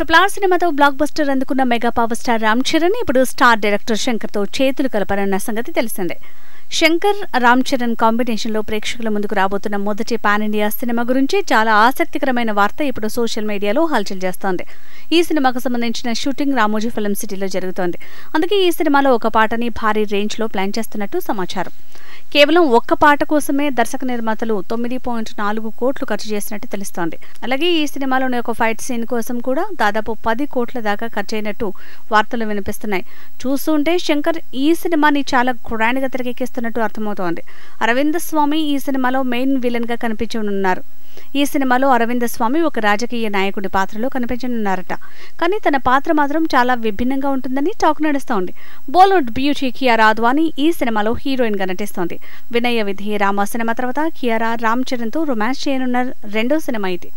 Triple R సినిమాతో block buster అందుకున్న mega power star Ram Charan ఇప్పుడు స్టార్ డైరెక్టర్ శంకర్తో చేతులు కలపనున్న సంగతి తెలిసిందే. శంకర్, రామ్ చరణ్ కాంబినేషన్లో ప్రేక్షకుల ముందుకు రాబోతున్న మొదటి పాన్ ఇండియా సినిమా గురించి చాలా ఆసక్తికరమైన వార్త ఇప్పుడు సోషల్ మీడియాలో హల్చల్ చేస్తోంది. ఈ సినిమాకు సంబంధించిన షూటింగ్ రామోజీ ఫిల్మ్ సిటీలో జరుగుతోంది. అందుకే ఈ సినిమాలో ఒక పాటని భారీ రేంజ్లో ప్లాన్ చేస్తున్నట్టు సమాచారం. కేవలం ఒక్క పాట కోసమే దర్శక నిర్మాతలు 9.4 కోట్లు ఖర్చు చేసినట్టు తెలుస్తోంది. అలాగే ఈ సినిమాలోని ఒక ఫైట్ సీన్ కోసం కూడా దాదాపు 10 కోట్ల దాకా ఖర్చయినట్టు వార్తలు వినిపిస్తున్నాయి. చూస్తుంటే శంకర్ ఈ సినిమాని చాలా గ్రాండ్గా తెరకెక్కిస్తున్నట్టు అర్థమవుతోంది. అరవింద్ స్వామి ఈ సినిమాలో మెయిన్ విలన్ గా కనిపించనున్నారు. ఈ సినిమాలో అరవింద్ స్వామి ఒక రాజకీయ నాయకుడి పాత్రలో కనిపించనున్నారట. కానీ తన పాత్ర మాత్రం చాలా విభిన్నంగా ఉంటుందని టాక్ నడుస్తోంది. బాలీవుడ్ బ్యూటీ కియారా అద్వానీ ఈ సినిమాలో హీరోయిన్ గా నటిస్తోంది. వినయ విధేయ రామ సినిమా తర్వాత కియారా రామ్ చరణ్ తో రొమాన్స్ చేయనున్న రెండో సినిమా ఇది.